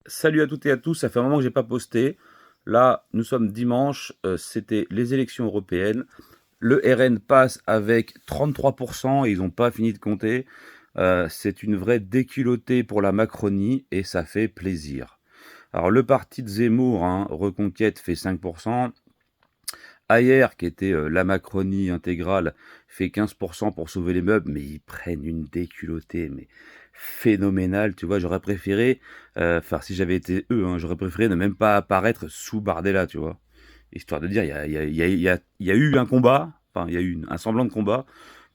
Salut à toutes et à tous, ça fait un moment que j'ai pas posté. Là, nous sommes dimanche, c'était les élections européennes. Le RN passe avec 33% et ils n'ont pas fini de compter. C'est une vraie déculottée pour la Macronie et ça fait plaisir. Alors le parti de Zemmour, hein, Reconquête, fait 5%. Ayer, qui était la Macronie intégrale, fait 15% pour sauver les meubles, mais ils prennent une déculottée, mais phénoménale, tu vois. J'aurais préféré, enfin, si j'avais été eux, hein, j'aurais préféré ne même pas apparaître sous Bardella, tu vois. Histoire de dire, il y a eu un combat, enfin, il y a eu un semblant de combat,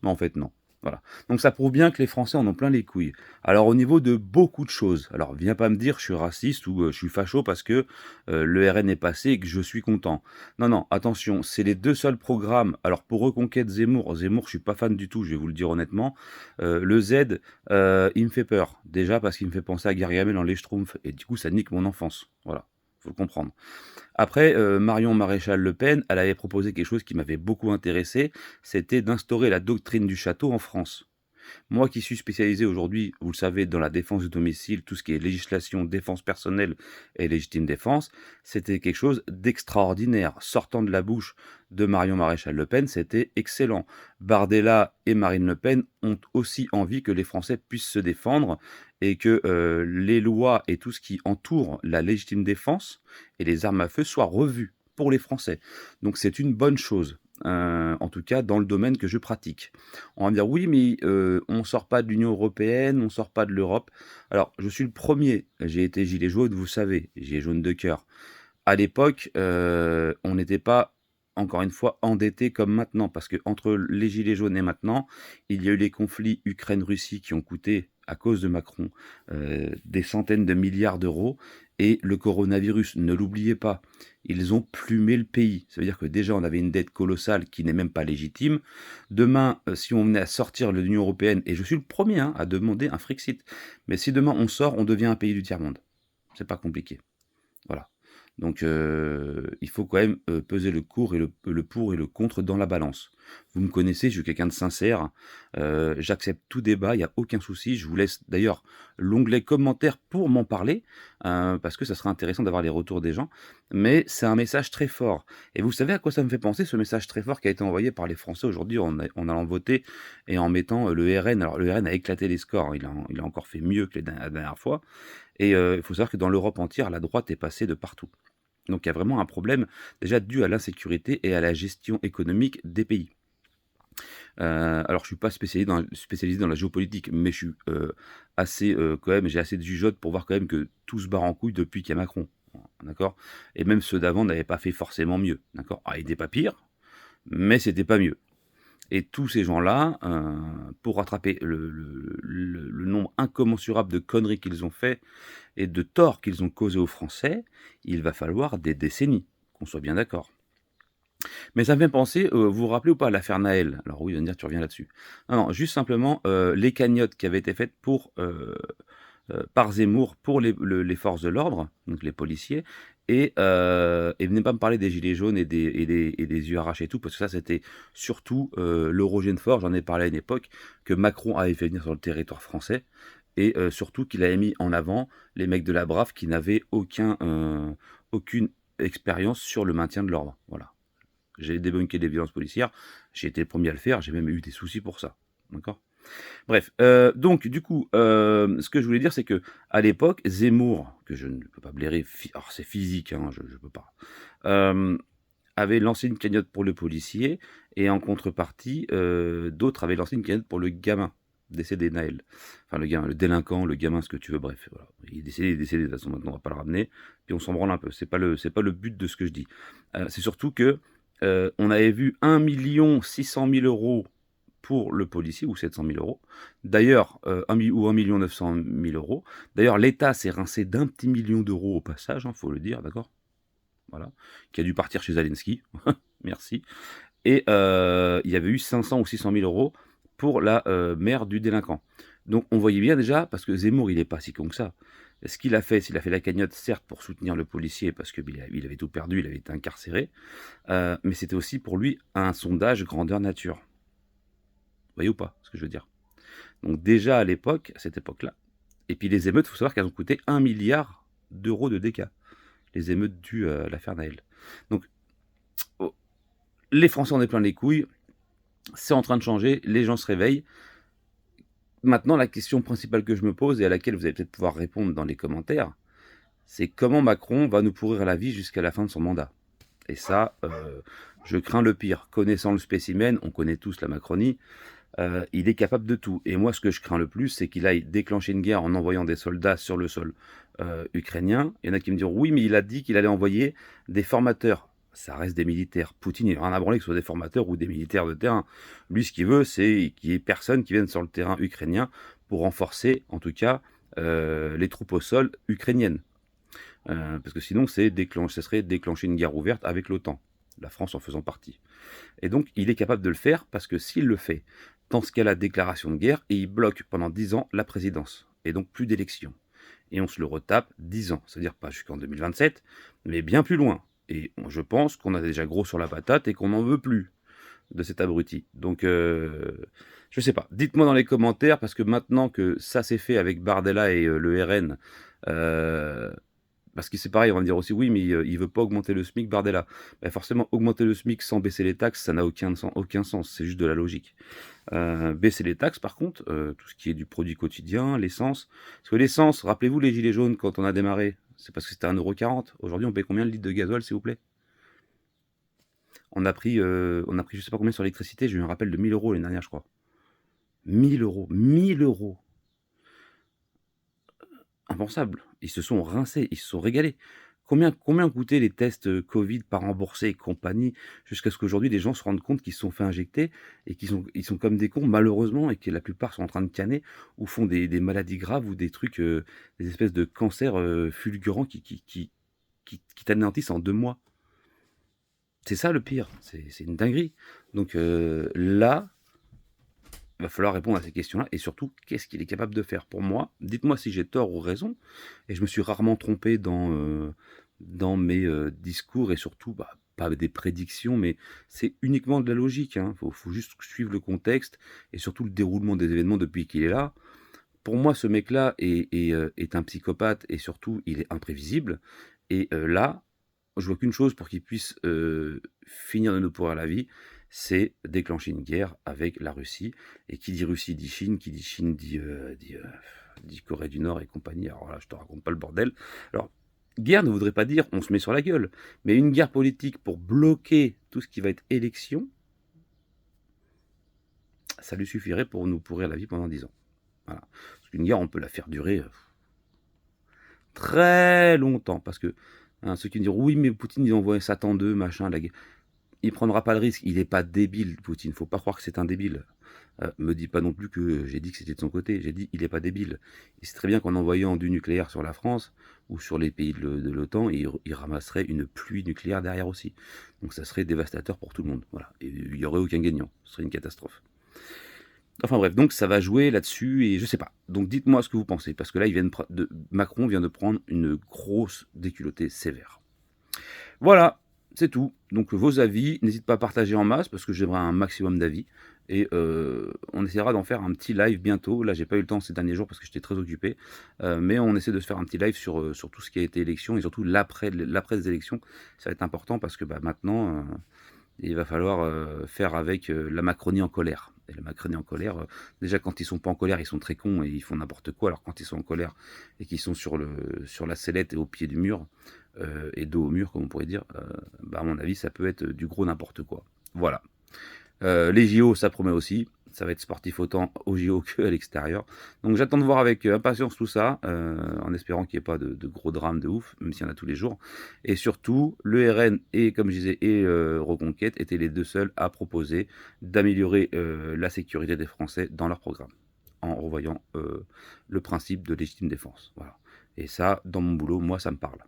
mais en fait, non. Voilà. Donc ça prouve bien que les Français en ont plein les couilles. Alors au niveau de beaucoup de choses, alors viens pas me dire je suis raciste ou je suis facho parce que le RN est passé et que je suis content. Non, non, attention, c'est les deux seuls programmes. Alors pour Reconquête Zemmour, je suis pas fan du tout, je vais vous le dire honnêtement. Le Z, il me fait peur. Déjà parce qu'il me fait penser à Gargamel dans Les Schtroumpfs et du coup ça nique mon enfance. Voilà, faut le comprendre. Après, Marion Maréchal Le Pen, elle avait proposé quelque chose qui m'avait beaucoup intéressé, c'était d'instaurer la doctrine du château en France. Moi qui suis spécialisé aujourd'hui, vous le savez, dans la défense du domicile, tout ce qui est législation, défense personnelle et légitime défense, c'était quelque chose d'extraordinaire. Sortant de la bouche de Marion Maréchal Le Pen, c'était excellent. Bardella et Marine Le Pen ont aussi envie que les Français puissent se défendre et que les lois et tout ce qui entoure la légitime défense et les armes à feu soient revus pour les Français. Donc c'est une bonne chose, en tout cas dans le domaine que je pratique. On va me dire oui, mais on sort pas de l'Union européenne, on sort pas de l'Europe. Alors, je suis le premier. J'ai été gilet jaune, vous savez, gilet jaune de cœur. À l'époque, on n'était pas, encore une fois, endetté comme maintenant, parce que entre les gilets jaunes et maintenant, il y a eu les conflits Ukraine-Russie qui ont coûté, à cause de Macron, des centaines de milliards d'euros, et le coronavirus, ne l'oubliez pas, ils ont plumé le pays. Ça veut dire que déjà, on avait une dette colossale qui n'est même pas légitime. Demain, si on venait à sortir de l'Union européenne, et je suis le premier hein, à demander un Frexit, mais si demain on sort, on devient un pays du tiers-monde. C'est pas compliqué. Voilà. Donc il faut quand même, peser le pour et le contre dans la balance. Vous me connaissez, je suis quelqu'un de sincère, j'accepte tout débat, il y a aucun souci. Je vous laisse d'ailleurs l'onglet commentaires pour m'en parler, parce que ça serait intéressant d'avoir les retours des gens. Mais c'est un message très fort et vous savez à quoi ça me fait penser ce message très fort qui a été envoyé par les Français aujourd'hui en allant voter et en mettant, le RN. Alors le RN a éclaté les scores, hein, il a encore fait mieux que la dernière fois et il faut savoir que dans l'Europe entière, la droite est passée de partout. Donc il y a vraiment un problème déjà dû à l'insécurité et à la gestion économique des pays. Alors je ne suis pas spécialisé dans la géopolitique, mais je suis assez quand même, j'ai assez de jugeote pour voir quand même que tout se barre en couille depuis qu'il y a Macron. D'accord. Et même ceux d'avant n'avaient pas fait forcément mieux. D'accord. Ah, il n'était pas pire, mais c'était pas mieux. Et tous ces gens-là, pour rattraper le nombre incommensurable de conneries qu'ils ont fait et de torts qu'ils ont causés aux Français, il va falloir des décennies, qu'on soit bien d'accord. Mais ça me fait penser, vous vous rappelez ou pas l'affaire Naël? Alors oui, vous allez me dire: «Tu reviens là-dessus». Non, non, juste simplement, les cagnottes qui avaient été faites par Zemmour pour les forces de l'ordre, donc les policiers et venez pas me parler des gilets jaunes et des yeux arrachés et tout, parce que ça, c'était surtout, l'Eurogène fort, j'en ai parlé à une époque, que Macron avait fait venir sur le territoire français et surtout qu'il avait mis en avant les mecs de la BRAF qui n'avaient aucune expérience sur le maintien de l'ordre. Voilà. J'ai débunké des violences policières, j'ai été le premier à le faire, j'ai même eu des soucis pour ça. D'accord? Bref, donc du coup, ce que je voulais dire, c'est que à l'époque, Zemmour, que je ne peux pas blairer, alors c'est physique, hein, je peux pas, hem, avait lancé une cagnotte pour le policier et en contrepartie, d'autres avaient lancé une cagnotte pour le gamin décédé, Naël. Enfin le gamin, le délinquant, le gamin, ce que tu veux, bref, voilà. Il est décédé de toute façon, maintenant on va pas le ramener, puis on s'en branle un peu. C'est pas le but de ce que je dis. C'est surtout que, on avait vu 1 600 000 € pour le policier ou 700 000 euros. D'ailleurs, 1 900 000 euros. D'ailleurs, l'État s'est rincé d'un petit million d'euros au passage, il faut le dire, d'accord. Voilà. Qui a dû partir chez Zelensky. Merci. Et il y avait eu 500 ou 600 000 euros pour la mère du délinquant. Donc on voyait bien déjà, parce que Zemmour, il n'est pas si con que ça. Ce qu'il a fait, s'il a fait la cagnotte, certes, pour soutenir le policier, parce qu'il avait tout perdu, il avait été incarcéré, mais c'était aussi pour lui un sondage grandeur nature. Vous voyez ou pas ce que je veux dire? Donc déjà à l'époque, à cette époque-là, et puis les émeutes, il faut savoir qu'elles ont coûté 1 milliard. d'euros de dégâts, les émeutes dues à l'affaire Naël. Donc, oh, les Français en ont plein les couilles, c'est en train de changer, les gens se réveillent. Maintenant, la question principale que je me pose et à laquelle vous allez peut-être pouvoir répondre dans les commentaires, c'est comment Macron va nous pourrir la vie jusqu'à la fin de son mandat. Et ça, je crains le pire. Connaissant le spécimen, on connaît tous la Macronie, il est capable de tout. Et moi, ce que je crains le plus, c'est qu'il aille déclencher une guerre en envoyant des soldats sur le sol ukrainien. Il y en a qui me diront, oui, mais il a dit qu'il allait envoyer des formateurs. Ça reste des militaires. Poutine, il n'a rien à branler que ce soit des formateurs ou des militaires de terrain. Lui, ce qu'il veut, c'est qu'il n'y ait personne qui vienne sur le terrain ukrainien pour renforcer, en tout cas, les troupes au sol ukrainiennes. Parce que sinon, ce serait déclencher une guerre ouverte avec l'OTAN, la France en faisant partie. Et donc, il est capable de le faire parce que s'il le fait, dans ce cas-là, déclaration de guerre, et il bloque pendant 10 ans la présidence. Et donc, plus d'élections. Et on se le retape 10 ans. C'est-à-dire pas jusqu'en 2027, mais bien plus loin. Et je pense qu'on a déjà gros sur la patate et qu'on n'en veut plus de cet abruti. Donc, je sais pas. Dites-moi dans les commentaires, parce que maintenant que ça s'est fait avec Bardella et le RN, parce que c'est pareil, on va me dire aussi, oui, mais il veut pas augmenter le SMIC, Bardella. Ben forcément, augmenter le SMIC sans baisser les taxes, ça n'a aucun sens, c'est juste de la logique. Baisser les taxes, par contre, tout ce qui est du produit quotidien, l'essence. Parce que l'essence, rappelez-vous les gilets jaunes, quand on a démarré, c'est parce que c'était 1,40 €. Aujourd'hui, on paye combien le litre de gasoil, s'il vous plaît? On a pris je sais pas combien sur l'électricité, j'ai eu un rappel de 1 000 € l'année dernière, je crois. 1 000 €, 1 000 €. Impensable. Ils se sont rincés, ils se sont régalés. Combien coûtaient les tests Covid par remboursés et compagnie, jusqu'à ce qu'aujourd'hui les gens se rendent compte qu'ils se sont fait injecter et ils sont comme des cons malheureusement et que la plupart sont en train de canner ou font des maladies graves ou des trucs, des espèces de cancers fulgurants qui t'anéantissent en 2 mois. C'est ça le pire, c'est une dinguerie. Donc là, il va falloir répondre à ces questions-là et surtout, qu'est-ce qu'il est capable de faire pour moi? Dites-moi si j'ai tort ou raison. Et je me suis rarement trompé dans mes discours et surtout, bah, pas des prédictions, mais c'est uniquement de la logique. Hein. Faut juste suivre le contexte et surtout le déroulement des événements depuis qu'il est là. Pour moi, ce mec-là est un psychopathe et surtout, il est imprévisible. Et là, je vois qu'une chose pour qu'il puisse finir de nous pourrir la vie, c'est déclencher une guerre avec la Russie. Et qui dit Russie dit Chine, qui dit Chine dit Corée du Nord et compagnie. Alors là, je te raconte pas le bordel. Alors, guerre ne voudrait pas dire on se met sur la gueule, mais une guerre politique pour bloquer tout ce qui va être élection, ça lui suffirait pour nous pourrir la vie pendant 10 ans. Voilà. Parce qu'une guerre, on peut la faire durer très longtemps. Parce que ceux qui me diront oui, mais Poutine, il envoie Satan 2, machin, la guerre. Il prendra pas le risque. Il n'est pas débile, Poutine. Faut pas croire que c'est un débile. Me dis pas non plus que j'ai dit que c'était de son côté. J'ai dit il n'est pas débile. Il sait très bien qu'en envoyant du nucléaire sur la France ou sur les pays de l'OTAN, il ramasserait une pluie nucléaire derrière aussi. Donc ça serait dévastateur pour tout le monde. Voilà. Et il n'y aurait aucun gagnant. Ce serait une catastrophe. Enfin bref, donc ça va jouer là-dessus et je sais pas. Donc dites-moi ce que vous pensez, parce que là, Macron vient de prendre une grosse déculottée sévère. Voilà, c'est tout. Donc vos avis, n'hésitez pas à partager en masse, parce que j'aimerais un maximum d'avis. Et on essaiera d'en faire un petit live bientôt. Là, j'ai pas eu le temps ces derniers jours parce que j'étais très occupé. Mais on essaie de se faire un petit live sur tout ce qui a été élection et surtout l'après des élections. Ça va être important parce que maintenant, il va falloir faire avec la Macronie en colère. Et la Macronie en colère, déjà quand ils sont pas en colère, ils sont très cons et ils font n'importe quoi. Alors quand ils sont en colère et qu'ils sont sur la sellette et au pied du mur, et dos au mur, comme on pourrait dire, bah à mon avis, ça peut être du gros n'importe quoi. Voilà. Les JO, ça promet aussi. Ça va être sportif autant au JO qu'à l'extérieur. Donc j'attends de voir avec impatience tout ça, en espérant qu'il n'y ait pas de gros drames de ouf, même s'il y en a tous les jours. Et surtout, le RN et, comme je disais, et Reconquête étaient les deux seuls à proposer d'améliorer la sécurité des Français dans leur programme, en revoyant le principe de légitime défense. Voilà. Et ça, dans mon boulot, moi, ça me parle.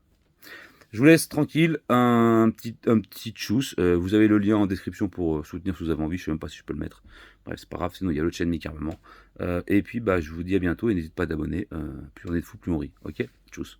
Je vous laisse tranquille, un petit tchuss. Vous avez le lien en description pour soutenir si vous avez envie. Je sais même pas si je peux le mettre. Bref, c'est pas grave, sinon il y a l'autre chaîne Mickey Armement. Et puis, bah, je vous dis à bientôt et n'hésitez pas d'abonner. Plus on est de fous, plus on rit. Ok, tchuss.